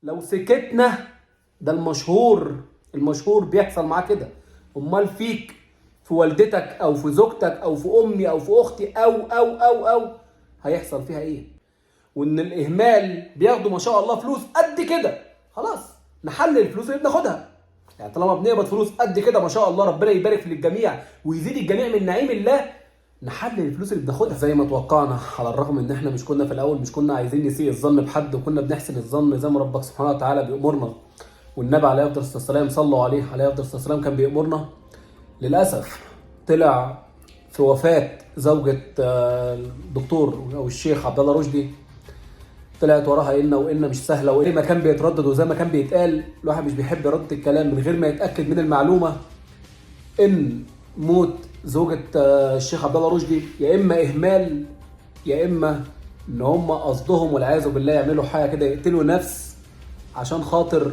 لو سكتنا ده المشهور بيحصل معاه كده. امال فيك، في والدتك او في زوجتك او في امي او في اختي او هيحصل فيها ايه؟ وان الاهمال بياخدوا ما شاء الله فلوس قد كده، خلاص نحلل الفلوس اللي بناخدها. يعني طالما بنقبض فلوس قد كده ما شاء الله، ربنا يبارك للجميع ويزيد الجميع من نعيم الله، نحلل الفلوس اللي بناخدها زي ما توقعنا. على الرغم ان احنا مش كنا في الاول مش كنا عايزين نسيء الظن بحد، وكنا بنحسن الظن زي ما ربك سبحانه وتعالى بيأمرنا، والنبي عليه الصلاه والسلام صلوا عليه الصلاه والسلام كان بيأمرنا. للاسف طلع في وفاه زوجة الدكتور او الشيخ عبد الله رشدي، طلعت وراها وإن مش سهله، وزي ما كان بيتردد وزي ما كان بيتقال، الواحد مش بيحب يرد الكلام من غير ما يتاكد من المعلومه، ان موت زوجة الشيخ عبد الله رشدي يا اما اهمال، يا اما ان هم قصدهم والعياذ بالله يعملوا حاجه كده، يقتلوا نفس عشان خاطر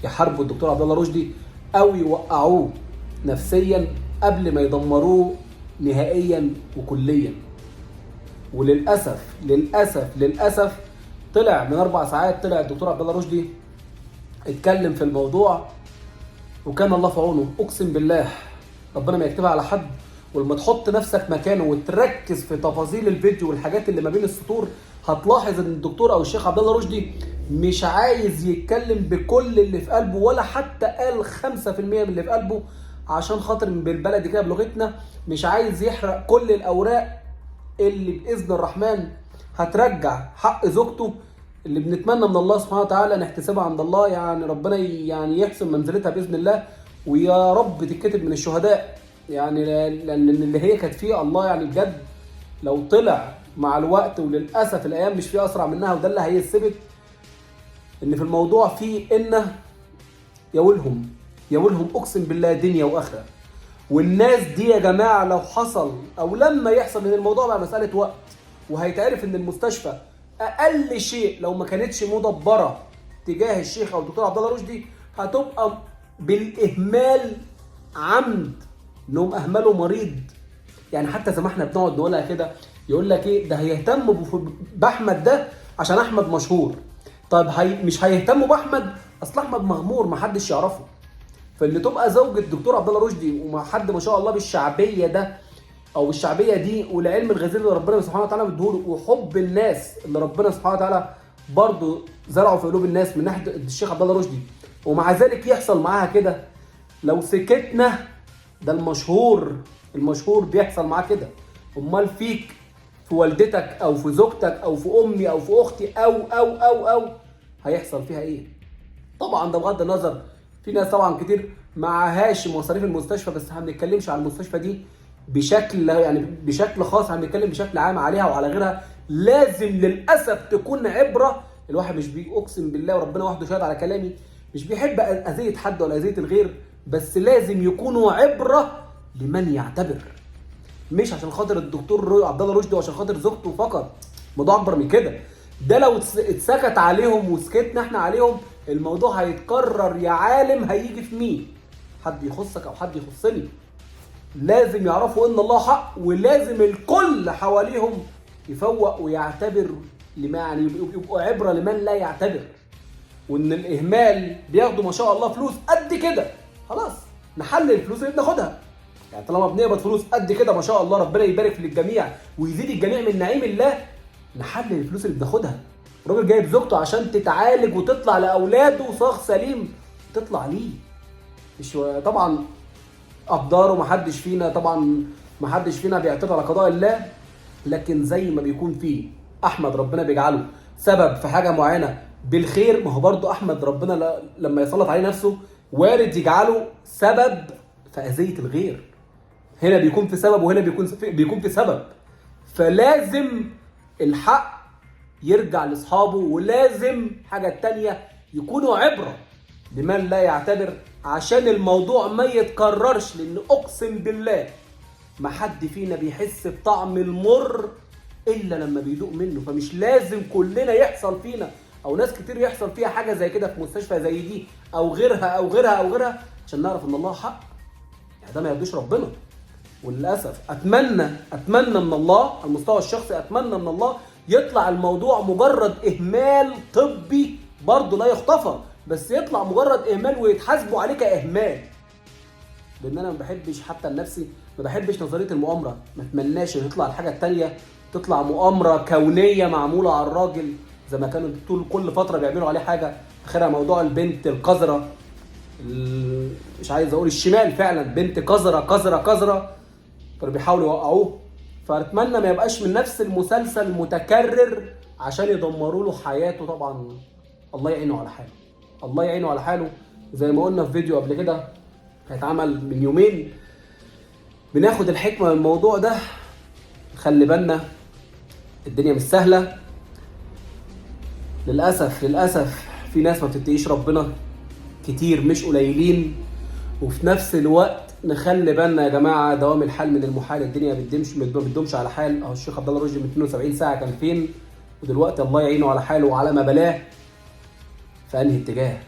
يحاربوا الدكتور عبد الله رشدي، او يوقعوه نفسيا قبل ما يدمروه نهائيا وكليا. وللاسف طلع من 4 ساعات، طلع الدكتور عبد الله رشدي اتكلم في الموضوع، وكان الله في عونه. اقسم بالله ربنا ما يكتبها على حد. ولما تحط نفسك مكانه وتركز في تفاصيل الفيديو والحاجات اللي ما بين السطور، هتلاحظ ان الدكتور او الشيخ عبد الله رشدي مش عايز يتكلم بكل اللي في قلبه، ولا حتى قال 5% من اللي في قلبه، عشان خاطر بالبلدي كده بلغتنا مش عايز يحرق كل الاوراق اللي باذن الرحمن هترجع حق زوجته، اللي بنتمنى من الله سبحانه وتعالى نحتسبها عند الله. يعني ربنا يعني يحسن منزلتها باذن الله، ويا رب تتكتب من الشهداء. يعني لان اللي هي كانت فيه الله يعني بجد لو طلع مع الوقت، وللاسف الايام مش فيه اسرع منها، وده اللي هيثبت ان في الموضوع فيه ان يا ويلهم اقسم بالله دنيا واخره. والناس دي يا جماعه لو حصل او لما يحصل، ان الموضوع بقى مساله وقت، وهيتعرف ان المستشفى اقل شيء لو ما كانتش مدبره تجاه الشيخ او الدكتور عبد الله رشدي، هتبقى بالاهمال عمد، انهم اهملوا مريض. يعني حتى زي ما احنا بنقعد نقولها كده، يقول لك ايه ده هيهتم باحمد ده عشان احمد مشهور. طيب مش هيهتموا باحمد، اصل احمد مغمور ما حدش يعرفه. فاللي تبقى زوجة الدكتور عبد الله رشدي ومع حد ما شاء الله بالشعبيه ده او بالشعبيه دي، والعلم الغزير اللي ربنا سبحانه وتعالى مديهوله، وحب الناس اللي ربنا سبحانه وتعالى برضه زرعه في قلوب الناس من ناحيه الشيخ عبد الله رشدي، ومع ذلك يحصل معاها كده. لو سكتنا ده المشهور بيحصل معاه كده. امال فيك، في والدتك او في زوجتك او في امي او في اختي او هيحصل فيها ايه؟ طبعا ده بغض النظر، في ناس طبعا كتير معهاش مصاريف المستشفى، بس ما بنتكلمش على المستشفى دي بشكل خاص، هنتكلم بشكل عام عليها وعلى غيرها. لازم للاسف تكون عبره. الواحد مش اقسم بالله وربنا وحده شاهد على كلامي، مش بيحب اذيه حد ولا اذيه الغير، بس لازم يكونوا عبره لمن يعتبر، مش عشان خاطر الدكتور عبد الله رشدي وعشان خاطر زوجته فقط. الموضوع اكبر من كده. ده لو اتسكت عليهم وسكتنا احنا عليهم، الموضوع هيتكرر يا عالم. هيجي في مين؟ حد يخصك او حد يخصني. لازم يعرفوا ان الله حق، ولازم الكل حواليهم يفوق ويعتبر، لما يعني يبقوا عبره لمن لا يعتبر. وان الاهمال بياخدوا ما شاء الله فلوس قد كده، خلاص نحلل الفلوس اللي بناخدها. يعني طالما بنقبض فلوس قد كده ما شاء الله، ربنا يبارك للجميع ويزيد الجميع من نعيم الله، نحلل الفلوس اللي بناخدها. الراجل جايب زوجته عشان تتعالج وتطلع لاولاده صاغ سليم، تطلع ليه. مش طبعا اقداره محدش فينا بيعترض على قضاء الله، لكن زي ما بيكون فيه احمد ربنا بيجعله سبب في حاجه معينه بالخير، ما هو برضه احمد ربنا لما يسلط عليه نفسه وارد يجعله سبب في اذيه الغير. هنا بيكون في سبب وهنا بيكون في سبب. فلازم الحق يرجع لاصحابه، ولازم حاجه تانية يكونوا عبره لمن لا يعتبر، عشان الموضوع ما يتكررش. لان اقسم بالله ما حد فينا بيحس بطعم المر الا لما بيدوق منه. فمش لازم كلنا يحصل فينا او ناس كتير يحصل فيها حاجه زي كده في مستشفى زي دي او غيرها عشان نعرف ان الله حق. يعني ده ما يرضيش ربنا. وللاسف اتمنى من الله على المستوى الشخصي، اتمنى من الله يطلع الموضوع مجرد اهمال طبي برضه لا يختفى، بس يطلع مجرد اهمال ويتحاسبوا عليه كاهمال. لان انا ما بحبش حتى لنفسي، ما بحبش نظريه المؤامره، ما اتمناش ان تطلع الحاجه الثانيه تطلع مؤامره كونيه معموله على الراجل زي ما كانوا طول كل فتره بيعملوا عليه حاجه. اخرها موضوع البنت القذره، مش عايز اقول الشمال، فعلا بنت قذره قذره قذره كانوا بيحاولوا يوقعوه. فاتمنى ما يبقاش من نفس المسلسل متكرر عشان يدمروا له حياته. طبعا الله يعينه على حاله، الله يعينه على حاله. زي ما قلنا في فيديو قبل كده هيتعمل من يومين، بناخد الحكمه من الموضوع ده. خلي بالنا الدنيا مش سهله، للاسف للاسف في ناس ما بتتقيش ربنا كتير مش قليلين. وفي نفس الوقت نخلي بالنا يا جماعه، دوام الحال من المحال، الدنيا ما بتدومش على حال. اهو الشيخ عبد الله رشدي من 72 ساعه كان فين، ودلوقتي الله يعينه على حاله وعلى ما بلاه في انهي اتجاه.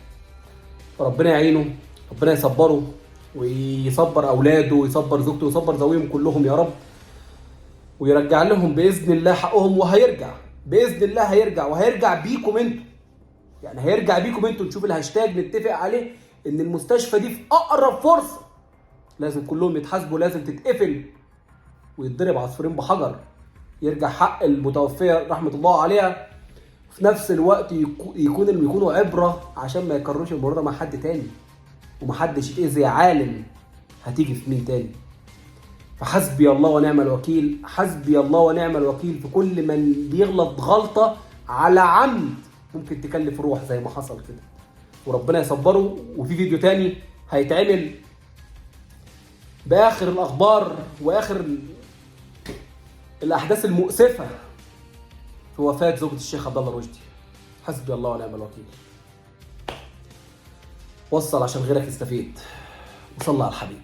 ربنا يعينه، ربنا يصبره ويصبر اولاده ويصبر زوجته ويصبر ذويهم كلهم يا رب، ويرجع لهم باذن الله حقهم. وهيرجع باذن الله، هيرجع وهيرجع بيكم انتوا، يعني هيرجع بيكم انتوا. نشوف الهاشتاج نتفق عليه ان المستشفى دي في اقرب فرصه لازم كلهم يتحاسبوا، لازم تتقفل ويتضرب عصفورين بحجر. يرجع حق المتوفيه رحمه الله عليها، في نفس الوقت يكونوا عبره عشان ما يكرروش الموضوع ده مع حد تاني، ومحدش يتأذي. عالم هتيجي في مين تاني؟ فحسبي الله ونعم الوكيل، حسبي الله ونعم الوكيل في كل من بيغلط غلطه على عمد ممكن تكلف روح زي ما حصل كده. وربنا يصبره. وفي فيديو تاني هيتعمل باخر الاخبار واخر الاحداث المؤسفه في وفاه زوجة الشيخ عبد الله رشدي. حسبي الله ونعم الوكيل. وصل عشان غيرك يستفيد، وصلى على الحبيب.